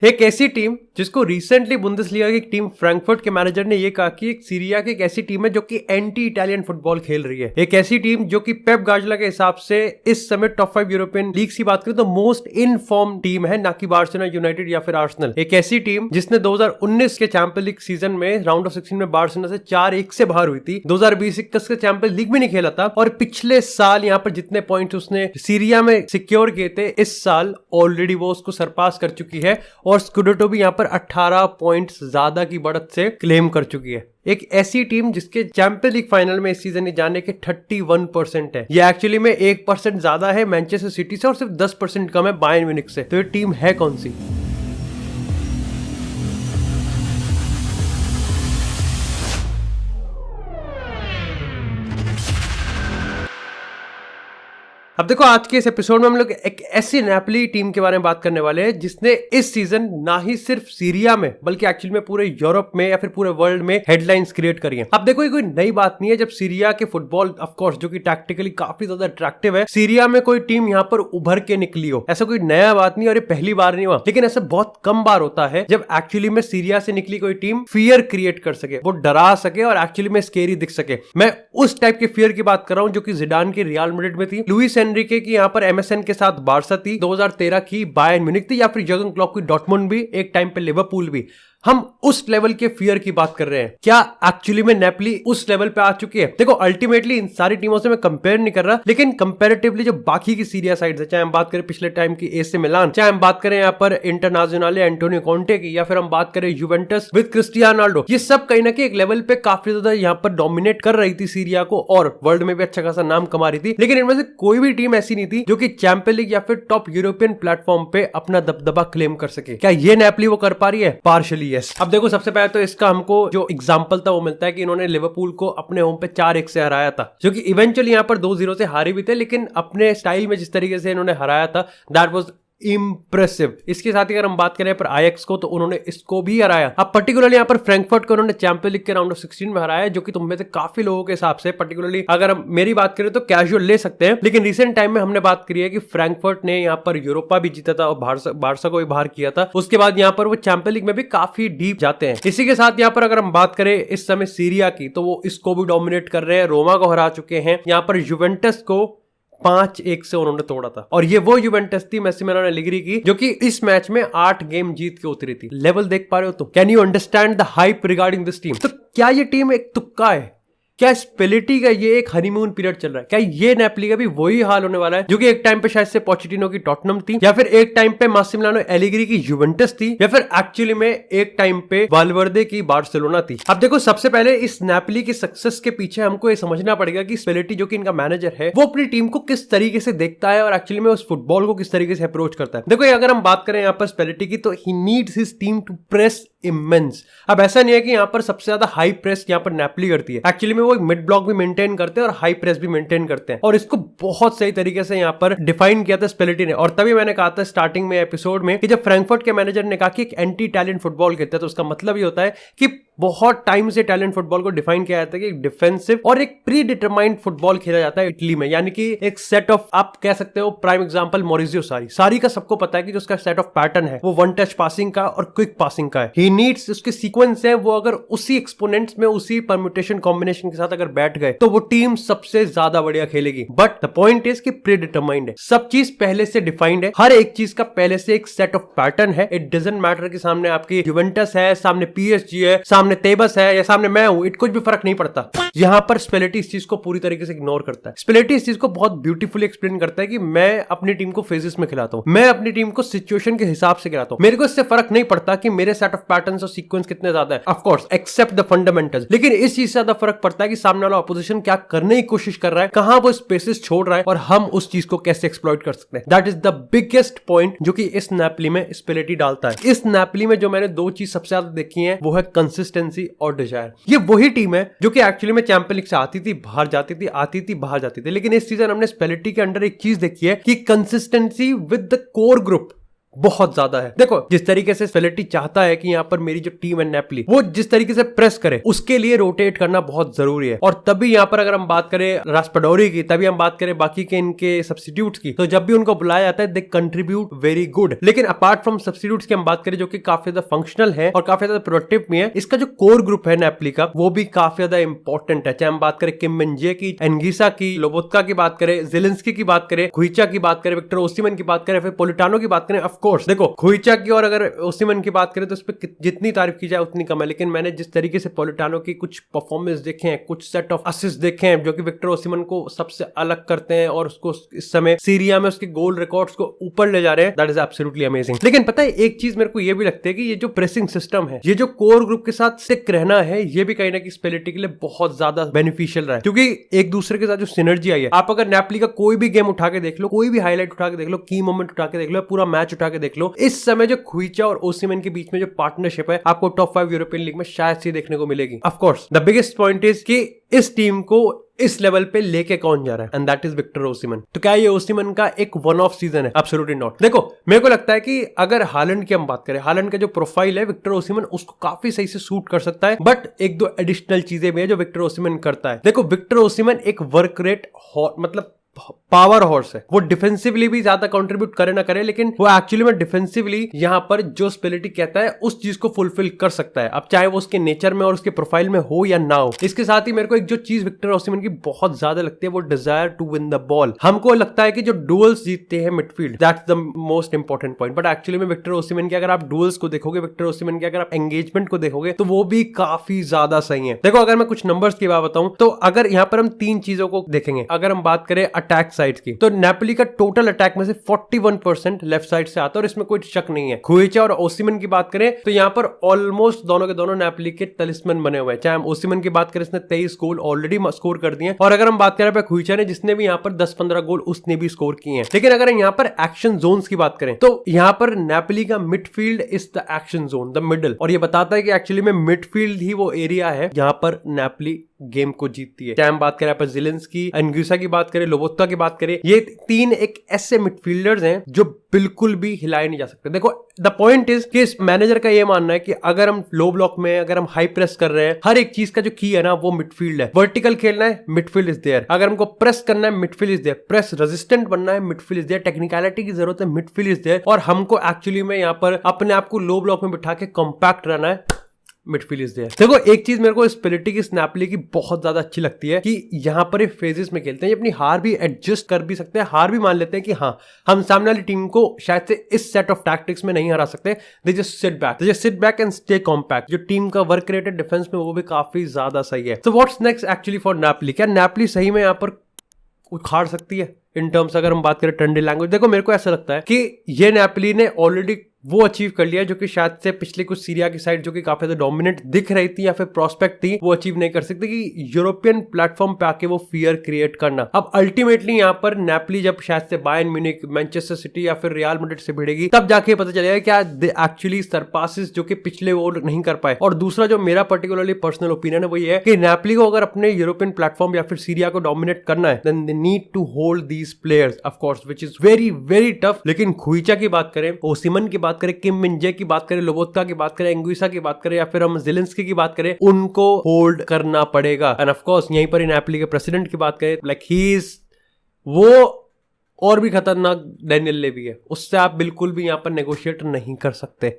एक ऐसी टीम जिसको रिसेंटली बुंदेसलीगा की टीम फ्रैंकफर्ट के मैनेजर ने ये कहा कि सीरिया की एक ऐसी टीम है जो कि एंटी इटालियन फुटबॉल खेल रही है। एक ऐसी टीम जो कि पेप गार्डियोला के हिसाब से इस समय टॉप 5 यूरोपियन लीग्स की बात करें तो मोस्ट इन फॉर्म टीम है, ना कि बार्सिलोना यूनाइटेड या फिर आर्सेनल। एक ऐसी टीम जिसने 2019 के चैंपियंस लीग सीजन में राउंड ऑफ 16 में बार्सिलोना से 4-1 से बाहर हुई थी। 2020-21 के चैंपियंस लीग में नहीं खेला था और पिछले साल यहाँ पर जितने पॉइंट उसने सीरिया में सिक्योर किए थे, इस साल ऑलरेडी वो उसको सरपास कर चुकी है और स्कूडेटो भी यहाँ पर 18 पॉइंट्स ज्यादा की बढ़त से क्लेम कर चुकी है। एक ऐसी टीम जिसके चैंपियंस लीग फाइनल में इस सीजन जाने के 31% है। ये एक्चुअली में 1% ज्यादा है मैनचेस्टर सिटी से और सिर्फ 10% कम है बायर्न म्यूनिख से। तो ये टीम है कौन सी? अब देखो, आज के इस एपिसोड में हम लोग एक ऐसी नेपोली टीम के बारे में बात करने वाले हैं जिसने इस सीजन ना ही सिर्फ सीरिया में बल्कि एक्चुअली में पूरे यूरोप में या फिर पूरे वर्ल्ड में हेडलाइंस क्रिएट करी हैं। अब देखो, ये कोई नई बात नहीं है जब सीरिया के फुटबॉल ऑफ कोर्स जो कि टैक्टिकली काफी ज्यादा अट्रैक्टिव है, सीरिया में कोई टीम यहाँ पर उभर के निकली हो। ऐसा कोई नया बात नहीं और ये पहली बार नहीं हुआ, लेकिन ऐसा बहुत कम बार होता है जब एक्चुअली में सीरिया से निकली कोई टीम फियर क्रिएट कर सके, वो डरा सके और एक्चुअली में स्केरी दिख सके। मैं उस टाइप के फियर की बात कर रहा हूं जो कि जिडान की रियल मैड्रिड में थी, लुइस एनरिके की यहाँ पर एमएसएन के साथ बार्सा थी, 2013 की बायर्न म्यूनिख थी या फिर जर्गन क्लॉप की डॉर्टमुंड भी, एक टाइम पे लिवरपूल भी। हम उस लेवल के फियर की बात कर रहे हैं। क्या एक्चुअली में नेपोली उस लेवल पे आ चुकी है? देखो, अल्टीमेटली इन सारी टीमों से मैं कंपेयर नहीं कर रहा, लेकिन कंपैरेटिवली जो बाकी की सीरिया साइड है, चाहे हम बात करें पिछले टाइम की एसी मिलान, चाहे हम बात करें यहाँ पर इंटरनेशनल एंटोनियो कॉन्टे की, या फिर हम बात करें यूवेंटस विद क्रिस्टियानो रोनाल्डो, ये सब कहीं ना कहीं एक लेवल पे काफी ज्यादा यहाँ पर डोमिनेट कर रही थी सीरिया को और वर्ल्ड में भी अच्छा खासा नाम कमा रही थी। लेकिन इनमें से कोई भी टीम ऐसी नहीं थी जो कि चैंपियंस लीग या फिर टॉप यूरोपियन प्लेटफॉर्म पे अपना दबदबा क्लेम कर सके। क्या ये नेपोली वो कर पा रही है? Partially yes. अब देखो, सबसे पहले तो इसका हमको जो एग्जांपल था वो मिलता है कि इन्होंने लिवरपूल को अपने होम पे 4-1 से हराया था, जो कि इवेंचुअली यहाँ पर 2-0 से हारे भी थे, लेकिन अपने स्टाइल में जिस तरीके से इन्होंने हराया था, दैट वाज इम्प्रेसिव। इसके साथ ही अगर हम बात करें पर आयक्स को, तो उन्होंने इसको भी हराया। अब पर्टिकुलरली यहाँ पर फ्रैंकफर्ट को उन्होंने चैंपियंस लीग के राउंड ऑफ 16 में हराया, जो कि तुम में से काफी लोगों के हिसाब से, पर्टिकुलरली अगर हम मेरी बात करें तो कैजुअल ले सकते हैं, लेकिन रिसेंट टाइम में हमने बात करी है कि फ्रैंकफर्ट ने यहाँ पर यूरोपा भी जीता था और बार्सा को भी बाहर किया था। उसके बाद यहाँ पर वो चैंपियंस लीग में भी काफी डीप जाते हैं। इसी के साथ यहाँ पर अगर हम बात करें इस समय सीरिया की, तो वो इसको भी डोमिनेट कर रहे हैं, रोमा को हरा चुके हैं, यहाँ पर यूवेंटस को 5-1 से उन्होंने तोड़ा था। और ये वो यूवेंटस थी मैसिमिलियानो एलेग्री की जो कि इस मैच में 8 गेम जीत के उतरी थी। लेवल देख पा रहे हो? तो can you understand the hype regarding this team? तो क्या ये टीम एक तुक्का है? क्या स्पेलिटी का ये एक हनीमून पीरियड चल रहा है? क्या ये नेपोली का भी वही हाल होने वाला है जो कि एक टाइम पे शायद से पोचेटिनो की टॉटनम थी, या फिर एक टाइम पे मासिमिलियानो एलेग्री की यूवेंटस थी, या फिर एक्चुअली में एक टाइम पे वाल्वर्दे की बार्सिलोना थी? अब देखो, सबसे पहले इस नेपोली की सक्सेस के पीछे हमको ये समझना पड़ेगा कि स्पेलिटी जो कि इनका मैनेजर है, वो अपनी टीम को किस तरीके से देखता है और एक्चुअली में उस फुटबॉल को किस तरीके से अप्रोच करता है। देखो, अगर हम बात करें यहाँ पर स्पेलिटी की, तो he needs his team to press immense. अब ऐसा नहीं है कि यहाँ पर सबसे ज्यादा हाई प्रेस यहाँ पर नेपोली करती है, एक्चुअली में वो मिड ब्लॉक भी मेंटेन करते हैं और हाई प्रेस भी मेंटेन करते हैं, और इसको बहुत सही तरीके से यहाँ पर डिफाइन किया था स्पेलिटी ने। और तभी मैंने कहा था स्टार्टिंग में एपिसोड में कि जब फ्रैंकफर्ट के मैनेजर ने कहा कि एक एंटी इटालियन फुटबॉल खेलते हैं, तो उसका मतलब ये होता है कि बहुत टाइम से इटालियन फुटबॉल को डिफाइन किया जाता है कि एक डिफेंसिव और एक प्री डिटरमाइंड फुटबॉल खेला जाता है इटली में, यानी कि एक सेट ऑफ, आप कह सकते हो प्राइम एग्जांपल मॉरिजियो सारी का सबको पता है कि जो उसका सेट ऑफ पैटर्न है वो वन टच पासिंग का और क्विक पासिंग का है। ही नीड्स, उसके सीक्वेंस है वो अगर उसी एक्सपोनेंट्स में उसी परम्यूटेशन कॉम्बिनेशन के साथ अगर बैठ गए तो वो टीम सबसे ज्यादा बढ़िया खेलेगी। बट द पॉइंट इज कि प्री डिटरमाइंड है, सब चीज पहले से डिफाइंड है, हर एक चीज का पहले से एक सेट ऑफ पैटर्न है। इट डजंट मैटर कि सामने आपकी यूवेंटस है, सामने पीएसजी है, सामने तेबस है या सामने मैं हूं, कुछ भी फर्क नहीं पड़ता। यहाँ पर स्पेलिटी इस चीज को पूरी तरीके से इग्नोर करता है। स्पेलिटी इस चीज को बहुत ब्यूटीफुली एक्सप्लेन करता है कि मैं अपनी टीम को फेजेस में खिलाता हूं, मैं अपनी टीम को सिचुएशन के हिसाब से खिलाता हूं, मेरे को इससे फर्क नहीं पड़ता कि मेरे सेट ऑफ पैटर्न्स और सीक्वेंस कितने ज्यादा है, of course except the fundamentals, लेकिन इस चीज से ज्यादा फर्क पड़ता है कि सामने वाला ऑपोजिशन क्या करने की कोशिश कर रहा है, कहां वो स्पेसेस छोड़ रहा है और हम उस चीज को कैसे एक्सप्लॉइट कर सकते हैं। That is the biggest point जो कि इस नेपोली में स्पेलिटी डालता है। इस नेपोली में जो मैंने दो चीज सबसे ज्यादा देखी है वो है कंसिस्टेंसी और डिजायर। ये वही टीम है जो कि एक्चुअली में चैंपियंस लीग से आती थी, बाहर जाती थी, आती थी, बाहर जाती थी, लेकिन इस सीजन हमने स्पेलिटी के अंडर एक चीज देखी है कि consistency with the core group बहुत ज्यादा है। देखो जिस तरीके से स्पेलेटी चाहता है कि यहाँ पर मेरी जो टीम है नेपली वो जिस तरीके से प्रेस करे उसके लिए रोटेट करना बहुत जरूरी है। और तभी यहाँ पर अगर हम बात करें रास्पाडोरी की, तभी हम बात करें बाकी के इनके सब्स्टिट्यूट्स की, तो जब भी उनको बुलाया जाता है दे कंट्रीब्यूट वेरी गुड। लेकिन अपार्ट फ्रॉम सब्स्टिट्यूट्स की हम बात करें जो कि काफी ज्यादा फंक्शनल है और काफी ज्यादा प्रोडक्टिव भी है, इसका जो कोर ग्रुप है नेपली का वो भी काफी ज्यादा इंपॉर्टेंट है। चाहे हम बात करें किम मिन-जे की, एनगीसा की, लोबोत्का की बात करें, ज़ेलेंस्की की बात करें, खुइचा की बात करें, विक्टर ओसिमन की बात करें, फिर पोलिटानो की बात करें। ऑफ कोर्स देखो खुइचा की और अगर ओसिमन की बात करें तो उस पर जितनी तारीफ की जाए उतनी कम है, लेकिन मैंने जिस तरीके से पोलिटानो की कुछ परफॉर्मेंस देखे हैं, कुछ सेट ऑफ असिस्ट देखे हैं जो कि विक्टर ओसिमन को सबसे अलग करते हैं और उसको इस समय सीरिया में उसके गोल रिकॉर्ड्स को ऊपर ले जा रहे हैं, दैट इज एब्सोल्युटली अमेजिंग। लेकिन पता है एक चीज मेरे को ये भी लगती है कि ये जो प्रेसिंग सिस्टम है, ये जो कोर ग्रुप के साथ स्टिक रहना है, ये भी कहीं ना कहीं स्पेलिटी के लिए बहुत ज्यादा बेनिफिशियल रहा है, क्योंकि एक दूसरे के साथ जो सिनर्जी आई है। आप अगर नेपली का कोई भी गेम उठा के देख लो, कोई भी हाईलाइट उठा के देख लो, की मोमेंट उठा के देख लो, पूरा मैच उठा के देख लो, इस समय जो खुइचा और ओसिमन के बीच में जो पार्टनरशिप है आपको टॉप 5 यूरोपियन लीग में शायद से देखने को मिलेगी। Of course the biggest point is कि इस टीम को इस लेवल पे लेके कौन जा रहा है, एंड दैट इज विक्टर ओसिमन। तो क्या ये ओसिमन का एक वन ऑफ सीजन है? Absolutely not. देखो मेरे को लगता है कि अगर हालैंड की हम बात करें, हालैंड का जो प्रोफाइल है विक्टर ओसिमन उसको काफी सही से सूट कर सकता है, बट एक दो एडिशनल चीजें भी है जो विक्टर ओसिमन करता है। देखो विक्टर ओसिमन एक वर्क रेट मतलब पावर हॉर्स है, वो डिफेंसिवली भी ज्यादा कंट्रीब्यूट करे ना करे, लेकिन वो एक्चुअली में डिफेंसिवली यहाँ पर जो स्पेलिटी कहता है उस चीज को फुलफिल कर सकता है, अब चाहे वो उसके नेचर में और उसके प्रोफाइल में हो या ना हो। इसके साथ ही मेरे को एक जो चीज विक्टर ओसिमन की बहुत ज्यादा लगती है वो desire to win the ball. हमको लगता है कि जो डुअल्स जीतते हैं midfield, that's the most important point, but actually में विक्टर ओसिमन के अगर आप डुअल्स को देखोगे, विक्टर ओसिमन के अगर आप एंगेजमेंट को देखोगे तो वो भी काफी ज्यादा सही है। देखो अगर मैं कुछ नंबर्स की बात बताऊं तो अगर यहाँ पर हम तीन चीजों को देखेंगे, अगर हम बात करें अटैक साइड की, तो नेपली का टोटल अटैक में से 41% लेफ्ट साइड से आता है और इसमें कोई शक नहीं है। खुइचा और ओसिमन की बात करें तो यहाँ पर ऑलमोस्ट दोनों के दोनों नेपली के तलिस्मन बने हुए हैं। चाहे हम ओसिमन की बात करें, इसने 23 गोल ऑलरेडी स्कोर कर दिए, और अगर हम बात करें खुइचा ने, जिसने भी यहाँ पर 10-15 गोल उसने भी स्कोर किए हैं। लेकिन अगर यहाँ पर एक्शन जोन्स की बात करें तो यहाँ पर नेपली का midfield is the action zone, the middle, और ये बताता है कि एक्चुअली में मिडफील्ड ही वो एरिया है जहां पर नेपली गेम को जीतती है। चाहे हम बात करें ज़ेलेंस्की, एनगीसा की बात करें, लोबोत्का की बात करें, ये तीन एक ऐसे मिडफील्डर्स हैं जो बिल्कुल भी हिलाए नहीं जा सकते। देखो द पॉइंट इज कि इस मैनेजर का ये मानना है कि अगर हम लो ब्लॉक में, अगर हम हाई प्रेस कर रहे हैं, हर एक चीज का जो की है ना वो मिडफील्ड है। वर्टिकल खेलना है, मिडफील्ड इज देयर। अगर हमको प्रेस करना है, midfield is there. Press resistant बनना है, मिडफील्ड इज देयर। टेक्निकलिटी की जरूरत है, मिडफील्ड इज देयर। और हमको एक्चुअली में यहाँ पर अपने आप को लो ब्लॉक में बिठा के कॉम्पैक्ट रहना है, मिडफील्ड इज देयर। देखो एक चीज मेरे को स्पेलिटी की, नेपली की बहुत ज्यादा अच्छी लगती है कि यहाँ पर फेजेस में खेलते हैं, अपनी हार भी एडजस्ट कर भी सकते हैं, हार भी मान लेते हैं कि हाँ हम सामने वाली टीम को शायद से इस सेट ऑफ टैक्टिक्स में नहीं हरा सकते, they just sit back and stay compact. जो टीम का वर्क रेट है डिफेंस में वो भी काफी ज्यादा सही है। So what's next actually for Nepali? क्या नेपली सही में यहाँ पर उखाड़ सकती है इन टर्म्स? अगर हम बात करें ट्रेंडी लैंग्वेज, देखो मेरे को ऐसा लगता है कि ये नेपली ने ऑलरेडी वो अचीव कर लिया जो कि शायद से पिछले कुछ सीरिया की साइड जो कि काफी ज्यादा डोमिनेट दिख रही थी या फिर प्रोस्पेक्ट थी, वो अचीव नहीं कर सकती, कि यूरोपियन प्लेटफॉर्म पे आके वो फियर क्रिएट करना। अब अल्टीमेटली यहाँ पर नेपली जब शायद से बायर्न म्यूनिख, मैनचेस्टर सिटी या फिर रियल मैड्रिड से भिड़ेगी, तब जाके पता चलेगा क्या दे एक्चुअली सरपासेस जो कि पिछले वो नहीं कर पाए। और दूसरा जो मेरा पर्टिकुलरली पर्सनल ओपिनियन है वो ये है कि नेपली को अगर अपने यूरोपियन प्लेटफॉर्म या फिर सीरिया को डोमिनेट करना है, then they need to hold these players of course, which is very very tough. लेकिन खुइचा की बात करें, ओसिमन की बात करें, किम मिन-जे की बात करें, लोबोत्का की बात करें, एंगुइसा की बात करें या फिर हम ज़ेलेंस्की की बात करें, उनको होल्ड करना पड़ेगा। एंड ऑफ कोर्स यहीं पर नेपली के प्रेसिडेंट की बात करें, लाइक ही इज वो और भी खतरनाक डैनियल लेवी है, उससे आप बिल्कुल भी यहाँ पर नेगोशिएट नहीं कर सकते।